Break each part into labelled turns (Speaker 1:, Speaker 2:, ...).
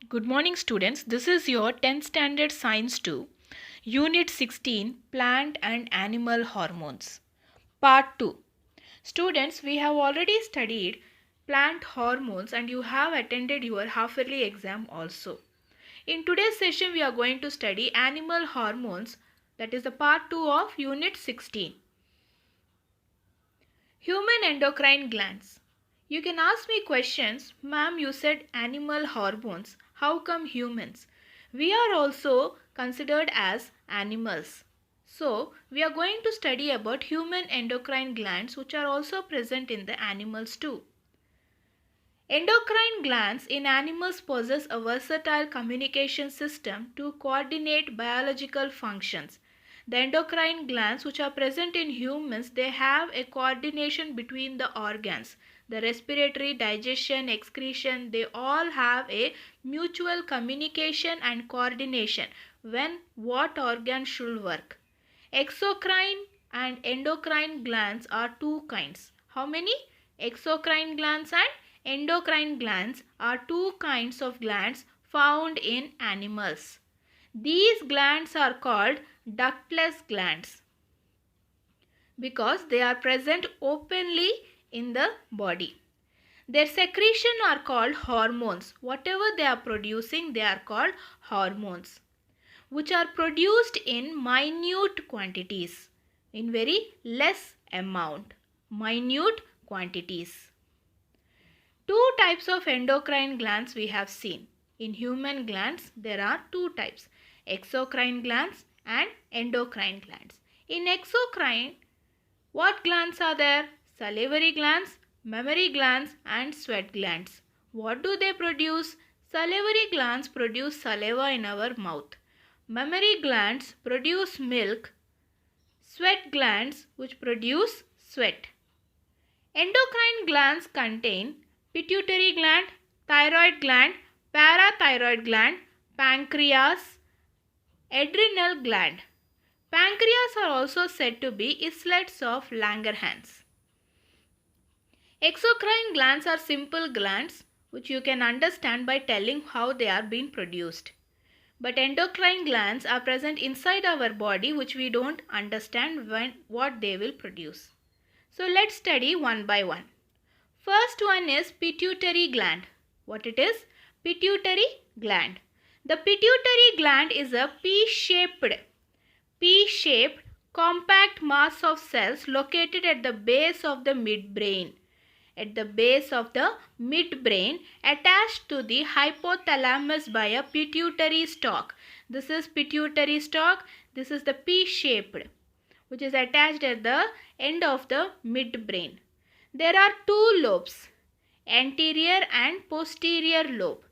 Speaker 1: Good morning, students. This is your 10th Standard Science 2, Unit 16, Plant and Animal Hormones. Part 2. Students, we have already studied plant hormones and you have attended your half-yearly exam also. In today's session, we are going to study animal hormones, that is the part 2 of Unit 16. Human endocrine glands. You can ask me questions, ma'am, you said animal hormones. How come humans? We are also considered as animals. So, we are going to study about human endocrine glands which are also present in the animals too. Endocrine glands in animals possess a versatile communication system to coordinate biological functions. The endocrine glands which are present in humans, they have a coordination between the organs. The respiratory, digestion, excretion, they all have a mutual communication and coordination when what organ should work. Exocrine and endocrine glands are two kinds. How many? Exocrine glands and endocrine glands are two kinds of glands found in animals. These glands are called ductless glands because they are present openly in the body. Their secretion are called hormones. Whatever they are producing, they are called hormones, which are produced in minute quantities, in very less amount, minute quantities. Two types of endocrine glands we have seen. In human glands, there are two types, exocrine glands and endocrine glands. In exocrine, what glands are there? Salivary glands, mammary glands and sweat glands. What do they produce? Salivary glands produce saliva in our mouth. Mammary glands produce milk. Sweat glands which produce sweat. Endocrine glands contain pituitary gland, thyroid gland, parathyroid gland, pancreas, adrenal gland. Pancreas are also said to be islets of Langerhans. Exocrine glands are simple glands which you can understand by telling how they are being produced. But endocrine glands are present inside our body which we don't understand what they will produce. So let's study one by one. First one is pituitary gland. What it is? Pituitary gland. The pituitary gland is a P-shaped compact mass of cells located at the base of the midbrain. At the base of the midbrain, attached to the hypothalamus by a pituitary stalk. This is pituitary stalk. This is the P-shaped, which is attached at the end of the midbrain. There are two lobes, anterior and posterior lobe.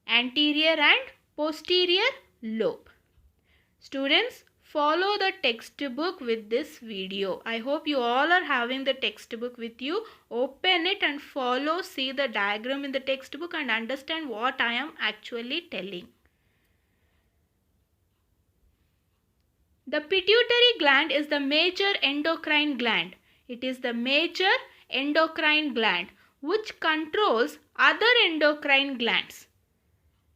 Speaker 1: Anterior and posterior lobe. Students, follow the textbook with this video. I hope you all are having the textbook with you. Open it and follow, see the diagram in the textbook and understand what I am actually telling. The pituitary gland is the major endocrine gland. It is the major endocrine gland which controls other endocrine glands.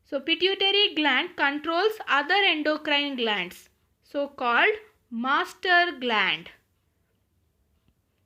Speaker 1: So pituitary gland controls other endocrine glands, so called master gland.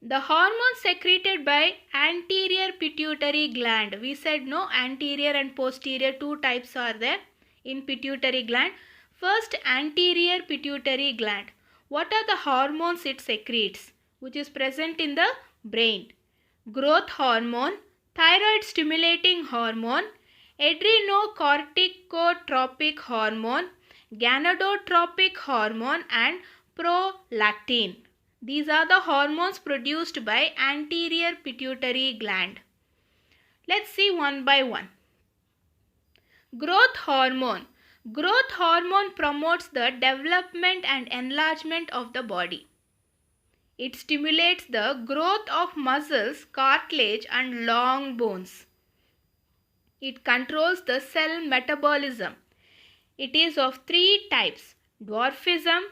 Speaker 1: The hormones secreted by anterior pituitary gland. We said no, anterior and posterior, two types are there in pituitary gland. First, anterior pituitary gland. What are the hormones it secretes which is present in the brain? Growth hormone, thyroid stimulating hormone, adrenocorticotropic hormone, gonadotropin hormone and prolactin. These are the hormones produced by anterior pituitary gland. Let's see one by one. Growth hormone. Growth hormone promotes the development and enlargement of the body. It stimulates the growth of muscles, cartilage and long bones. It controls the cell metabolism. It is of three types: dwarfism,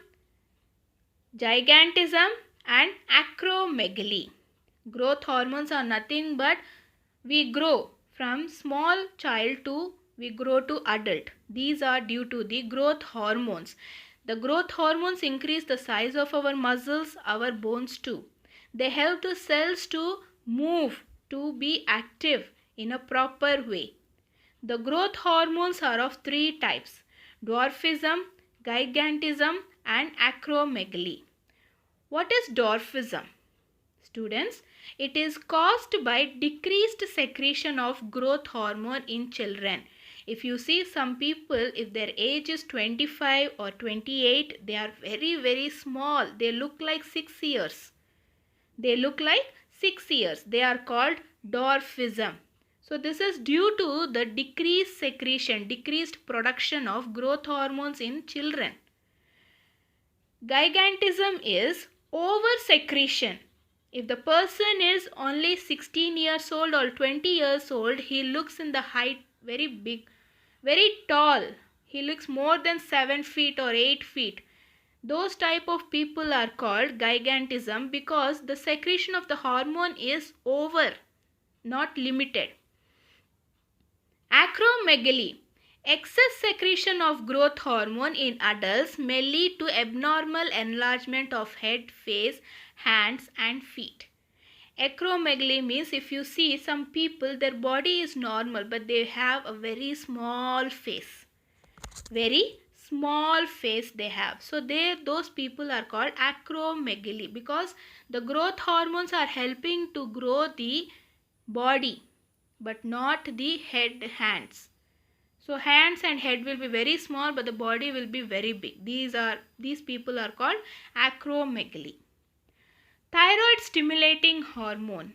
Speaker 1: gigantism and acromegaly. Growth hormones are nothing but we grow from small child to we grow to adult. These are due to the growth hormones. The growth hormones increase the size of our muscles, our bones too. They help the cells to move, to be active in a proper way. The growth hormones are of three types: dwarfism, gigantism and acromegaly. What is dwarfism? Students, it is caused by decreased secretion of growth hormone in children. If you see some people, if their age is 25 or 28, they are very small. They look like 6 years. They look like 6 years. They are called dwarfism. So this is due to the decreased secretion, decreased production of growth hormones in children. Gigantism is over secretion. If the person is only 16 years old or 20 years old, he looks in the height very big, very tall. He looks more than 7 feet or 8 feet. Those type of people are called gigantism because the secretion of the hormone is over, not limited. Acromegaly. Excess secretion of growth hormone in adults may lead to abnormal enlargement of head, face, hands and feet. Acromegaly means if you see some people, their body is normal but they have a very small face. Very small face they have. So those people are called acromegaly because the growth hormones are helping to grow the body but not the head, hands. So hands and head will be very small but the body will be very big. These people are called acromegaly. Thyroid stimulating hormone.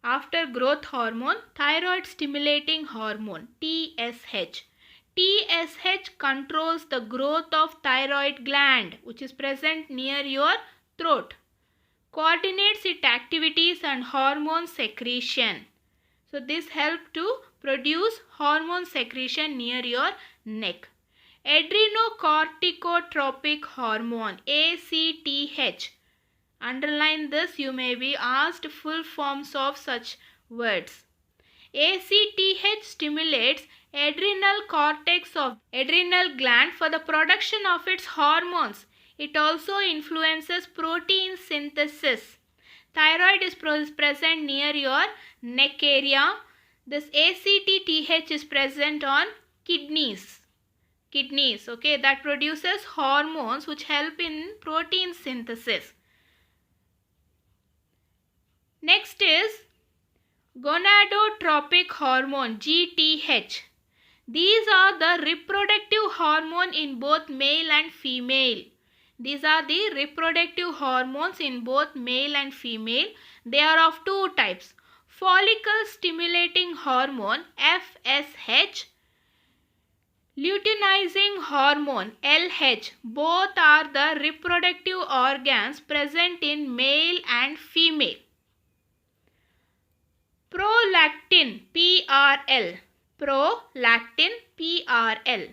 Speaker 1: After growth hormone, thyroid stimulating hormone, TSH. TSH controls the growth of thyroid gland which is present near your throat. Coordinates its activities and hormone secretion. So this helps to produce hormone secretion near your neck. Adrenocorticotropic hormone, ACTH. Underline this, you may be asked full forms of such words. ACTH stimulates adrenal cortex of adrenal gland for the production of its hormones. It also influences protein synthesis. Thyroid is present near your neck area. This ACTH is present on kidneys. Okay, that produces hormones which help in protein synthesis. Next is gonadotropic hormone, GTH. These are the reproductive hormone in both male and female. These are the reproductive hormones in both male and female. They are of two types. Follicle stimulating hormone, FSH. Luteinizing hormone, LH. Both are the reproductive organs present in male and female. Prolactin, PRL. Prolactin, PRL.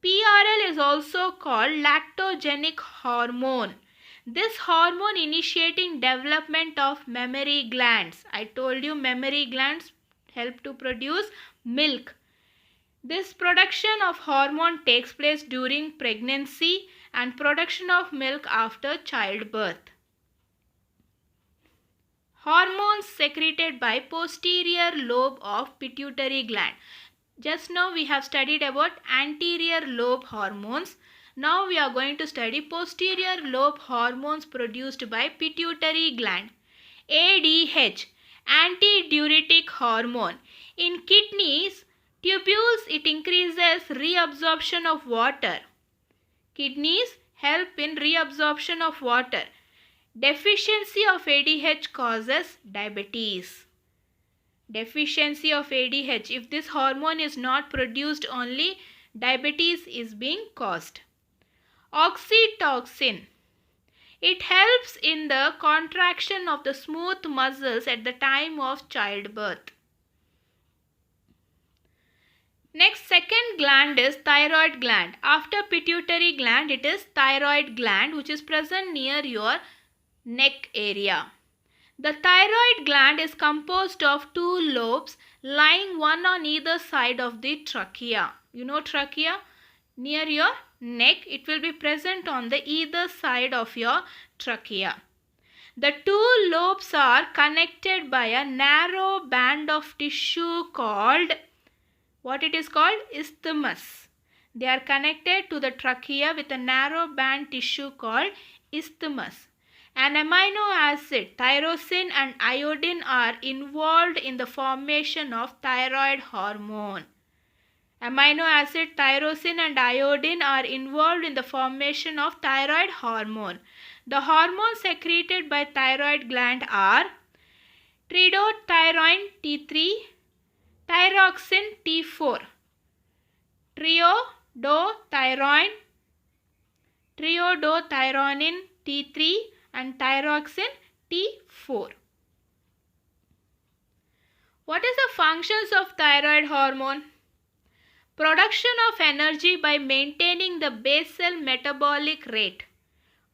Speaker 1: PRL is also called lactogenic hormone. This hormone initiating development of mammary glands. I told you mammary glands help to produce milk. This production of hormone takes place during pregnancy and production of milk after childbirth. Hormones secreted by posterior lobe of pituitary gland. Just now we have studied about anterior lobe hormones. Now we are going to study posterior lobe hormones produced by pituitary gland. ADH, antidiuretic hormone. In kidneys, tubules, it increases reabsorption of water. Kidneys help in reabsorption of water. Deficiency of ADH causes diabetes. Deficiency of ADH. If this hormone is not produced, only diabetes is being caused. Oxytocin. It helps in the contraction of the smooth muscles at the time of childbirth. Next, second gland is thyroid gland. After pituitary gland, it is thyroid gland which is present near your neck area. The thyroid gland is composed of two lobes lying one on either side of the trachea. You know trachea? Near your neck, it will be present on the either side of your trachea. The two lobes are connected by a narrow band of tissue called, what it is called? Isthmus. They are connected to the trachea with a narrow band tissue called isthmus. An amino acid, tyrosine and iodine are involved in the formation of thyroid hormone. Amino acid, tyrosine and iodine are involved in the formation of thyroid hormone. The hormones secreted by thyroid gland are tridothyroin T3, thyroxine T4, triiodothyronin T3 and thyroxine T4. What is the functions of thyroid hormone? Production of energy by maintaining the basal metabolic rate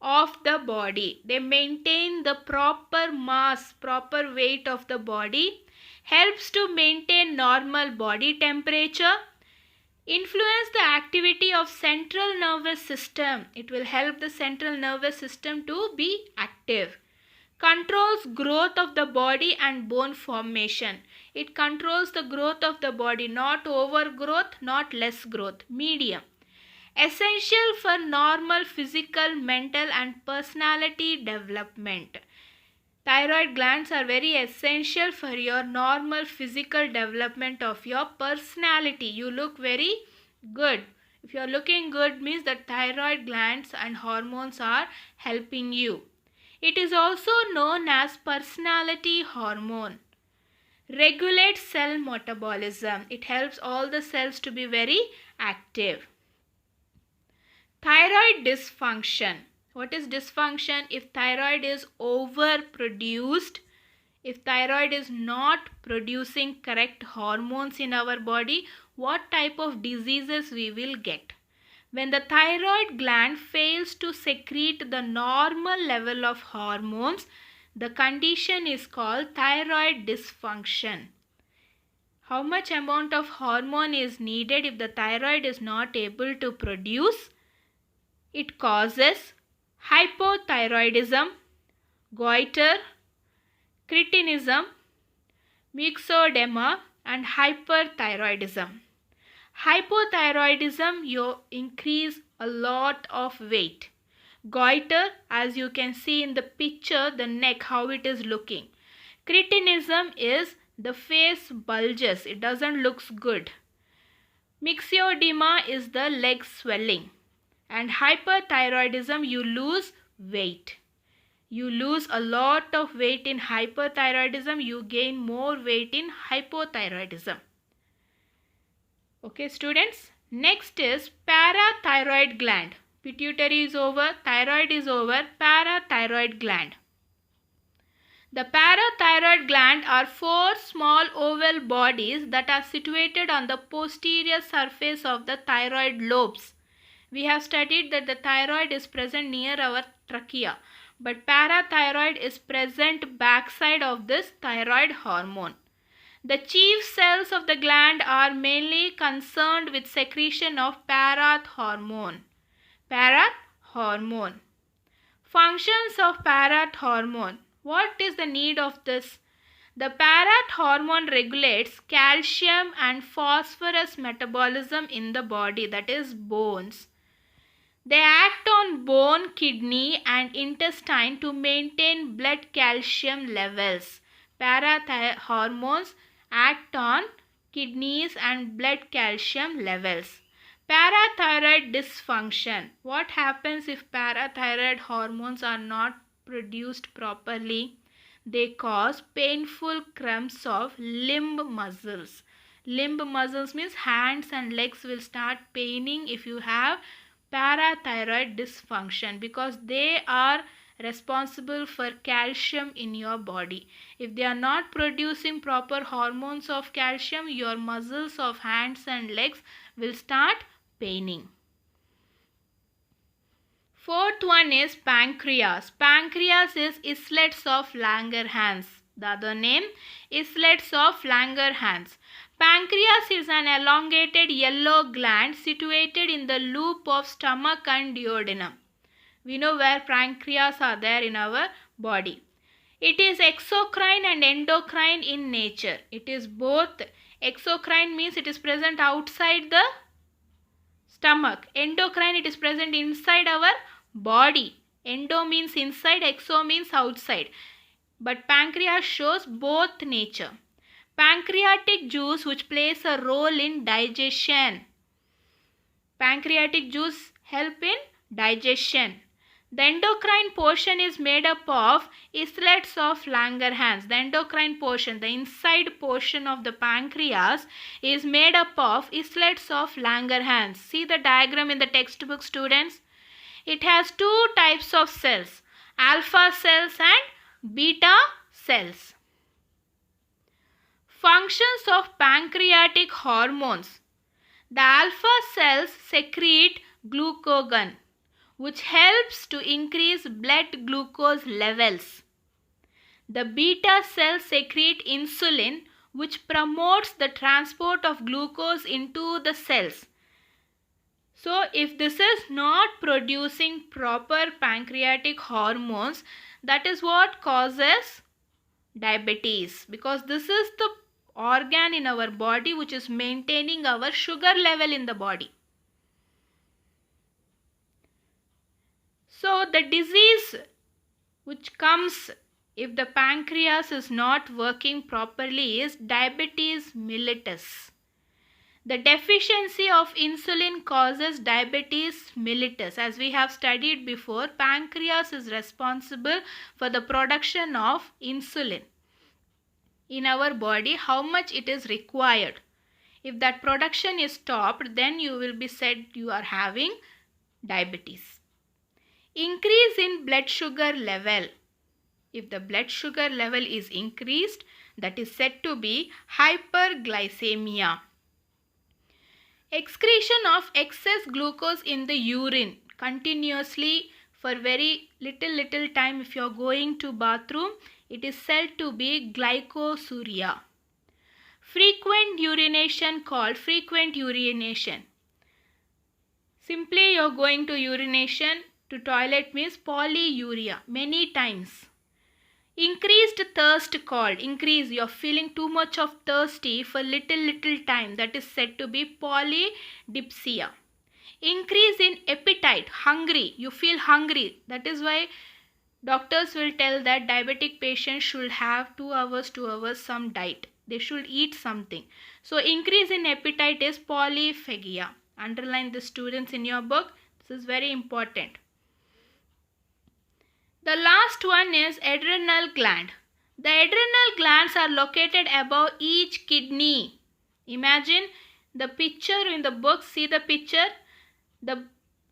Speaker 1: of the body. They maintain the proper mass, proper weight of the body, helps to maintain normal body temperature, influence the activity of central nervous system. It will help the central nervous system to be active. Controls growth of the body and bone formation. It controls the growth of the body, not overgrowth, not less growth, medium. Essential for normal physical, mental and personality development. Thyroid glands are very essential for your normal physical development of your personality. You look very good. If you are looking good means that thyroid glands and hormones are helping you. It is also known as personality hormone. Regulates cell metabolism. It helps all the cells to be very active. Thyroid dysfunction. What is dysfunction? If thyroid is overproduced, if thyroid is not producing correct hormones in our body, what type of diseases we will get? When the thyroid gland fails to secrete the normal level of hormones, the condition is called thyroid dysfunction. How much amount of hormone is needed if the thyroid is not able to produce? It causes hypothyroidism, goiter, cretinism, myxedema and hyperthyroidism. Hypothyroidism, you increase a lot of weight. Goiter, as you can see in the picture, the neck, how it is looking. Cretinism is the face bulges, it doesn't look good. Myxedema is the leg swelling. And hyperthyroidism, you lose weight. You lose a lot of weight in hyperthyroidism, you gain more weight in hypothyroidism. Okay students, next is parathyroid gland. Pituitary is over, thyroid is over, parathyroid gland. The parathyroid gland are four small oval bodies that are situated on the posterior surface of the thyroid lobes. We have studied that the thyroid is present near our trachea, but parathyroid is present backside of this thyroid hormone. The chief cells of the gland are mainly concerned with secretion of parathormone. Parathormone. Functions of parathormone. What is the need of this? The parathormone regulates calcium and phosphorus metabolism in the body, that is bones. They act on bone, kidney and intestine to maintain blood calcium levels. Parathormones act on kidneys and blood calcium levels. Parathyroid dysfunction. What happens if parathyroid hormones are not produced properly? They cause painful cramps of limb muscles. Limb muscles means hands and legs will start paining if you have parathyroid dysfunction, because they are responsible for calcium in your body. If they are not producing proper hormones of calcium, your muscles of hands and legs will start paining. Fourth one is pancreas. Pancreas is islets of Langerhans. The other name, islets of Langerhans. Pancreas is an elongated yellow gland situated in the loop of stomach and duodenum. We know where pancreas are there in our body. It is exocrine and endocrine in nature. It is both. Exocrine means it is present outside the stomach. Endocrine, it is present inside our body. Endo means inside, exo means outside. But pancreas shows both nature. Pancreatic juice which plays a role in digestion. Pancreatic juice help in digestion. The endocrine portion is made up of islets of Langerhans. The endocrine portion, the inside portion of the pancreas is made up of islets of Langerhans. See the diagram in the textbook, students. It has two types of cells, alpha cells and beta cells. Functions of pancreatic hormones. The alpha cells secrete glucagon, which helps to increase blood glucose levels. The beta cells secrete insulin, which promotes the transport of glucose into the cells. So, if this is not producing proper pancreatic hormones, that is what causes diabetes, because this is the organ in our body which is maintaining our sugar level in the body. So, the disease which comes if the pancreas is not working properly is diabetes mellitus. The deficiency of insulin causes diabetes mellitus. As we have studied before, pancreas is responsible for the production of insulin in our body, how much it is required. If that production is stopped, then you will be said you are having diabetes. Increase in blood sugar level. If the blood sugar level is increased, that is said to be hyperglycemia. Excretion of excess glucose in the urine continuously for very little time. If you are going to bathroom, it is said to be glycosuria. Frequent urination called frequent urination. Simply you are going to urination to toilet means polyuria, many times. Increased thirst called, increase, you are feeling too much of thirsty for little time, that is said to be polydipsia. Increase in appetite, hungry, you feel hungry, that is why doctors will tell that diabetic patients should have 2 hours some diet, they should eat something. So increase in appetite is polyphagia. Underline the students in your book, this is very important. The last one is adrenal gland. The adrenal glands are located above each kidney. Imagine the picture in the book. See the picture. The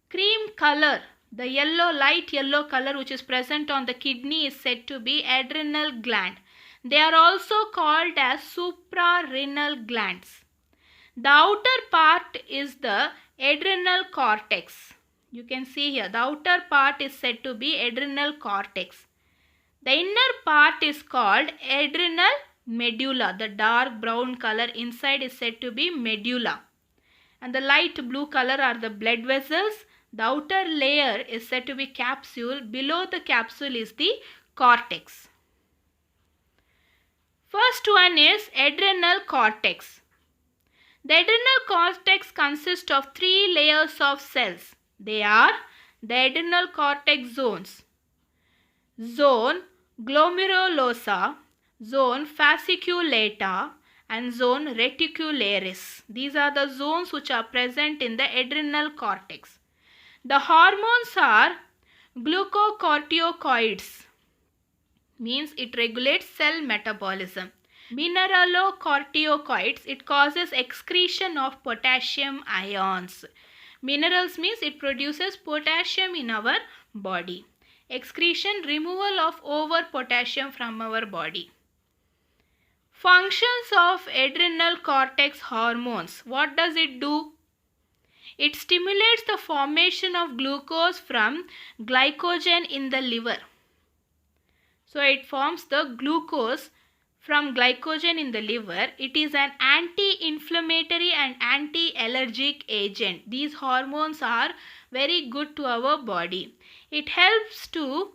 Speaker 1: cream color, the yellow, light yellow color which is present on the kidney is said to be adrenal gland. They are also called as suprarenal glands. The outer part is the adrenal cortex. You can see here the outer part is said to be adrenal cortex. The inner part is called adrenal medulla. The dark brown color inside is said to be medulla. And the light blue color are the blood vessels. The outer layer is said to be capsule. Below the capsule is the cortex. First one is adrenal cortex. The adrenal cortex consists of 3 layers of cells. They are the adrenal cortex zones. Zone glomerulosa, zone fasciculata and zone reticularis. These are the zones which are present in the adrenal cortex. The hormones are glucocorticoids, means it regulates cell metabolism. Mineralocorticoids, it causes excretion of potassium ions. Minerals means it produces potassium in our body. Excretion, removal of over potassium from our body. Functions of adrenal cortex hormones. What does it do? It stimulates the formation of glucose from glycogen in the liver. So it forms the glucose from glycogen in the liver. It is an anti-inflammatory and anti-allergic agent. These hormones are very good to our body. It helps to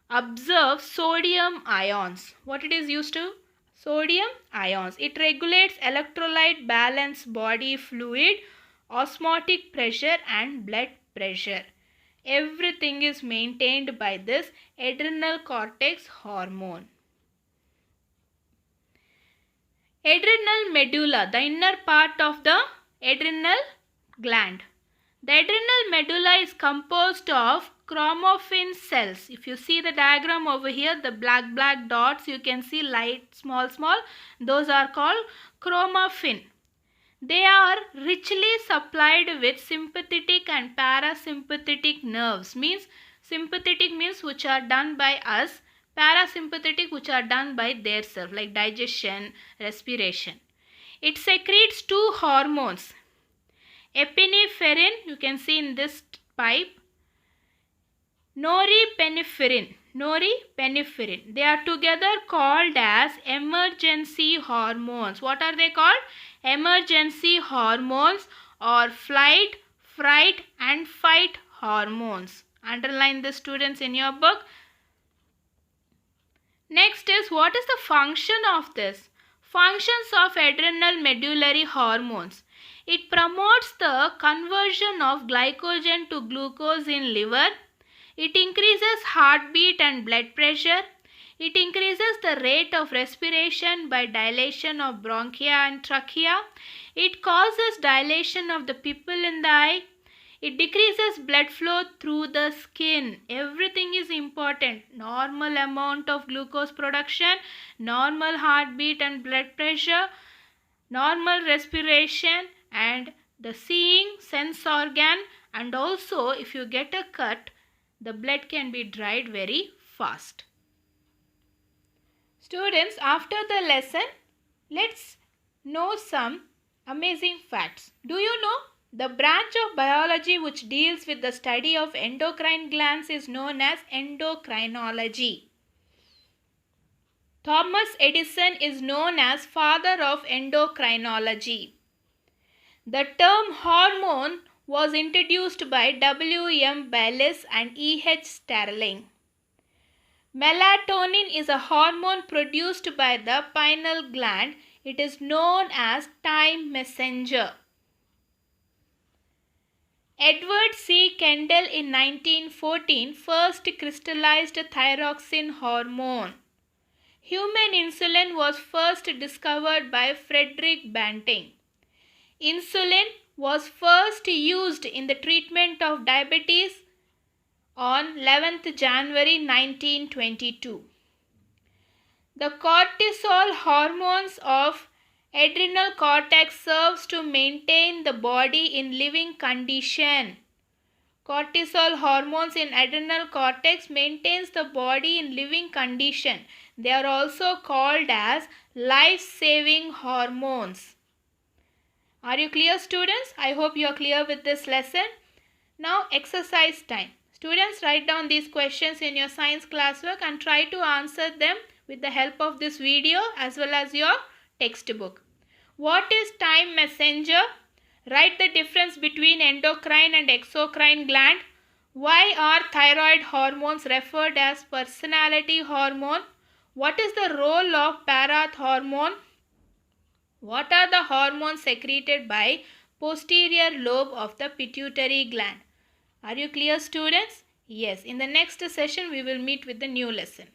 Speaker 1: absorb sodium ions. What it is used to? Sodium ions. It regulates electrolyte balance, body fluid, osmotic pressure and blood pressure. Everything is maintained by this adrenal cortex hormone. Adrenal medulla, the inner part of the adrenal gland. The adrenal medulla is composed of chromaffin cells. If you see the diagram over here, the black dots, you can see light, small, those are called chromaffin. They are richly supplied with sympathetic and parasympathetic nerves. Means sympathetic means which are done by us, parasympathetic which are done by their self, like digestion, respiration. It secretes two hormones. Epinephrine, you can see in this pipe. Norepinephrine. They are together called as emergency hormones. What are they called? Emergency hormones or flight, fright and fight hormones. Underline this, students, in your book. Next is, what is the function of this? Functions of adrenal medullary hormones. It promotes the conversion of glycogen to glucose in liver. It increases heartbeat and blood pressure. It increases the rate of respiration by dilation of bronchia and trachea. It causes dilation of the pupil in the eye. It decreases blood flow through the skin. Everything is important. Normal amount of glucose production, normal heartbeat and blood pressure, normal respiration and the seeing sense organ, and also if you get a cut, the blood can be dried very fast. Students, after the lesson, let's know some amazing facts. Do you know the branch of biology which deals with the study of endocrine glands is known as endocrinology? Thomas Edison is known as father of endocrinology. The term hormone was introduced by W.M. Bayliss and E.H. Sterling. Melatonin is a hormone produced by the pineal gland. It is known as time messenger. Edward C. Kendall in 1914 first crystallized thyroxine hormone. Human insulin was first discovered by Frederick Banting. Insulin was first used in the treatment of diabetes on 11th January 1922. The cortisol hormones of adrenal cortex serves to maintain the body in living condition. Cortisol hormones in adrenal cortex maintains the body in living condition. They are also called as life-saving hormones. Are you clear, students? I hope you are clear with this lesson. Now exercise time. Students, write down these questions in your science classwork and try to answer them with the help of this video as well as your textbook. What is time messenger? Write the difference between endocrine and exocrine gland. Why are thyroid hormones referred as personality hormone? What is the role of parathormone? What are the hormones secreted by posterior lobe of the pituitary gland? Are you clear, students? Yes. In the next session, we will meet with the new lesson.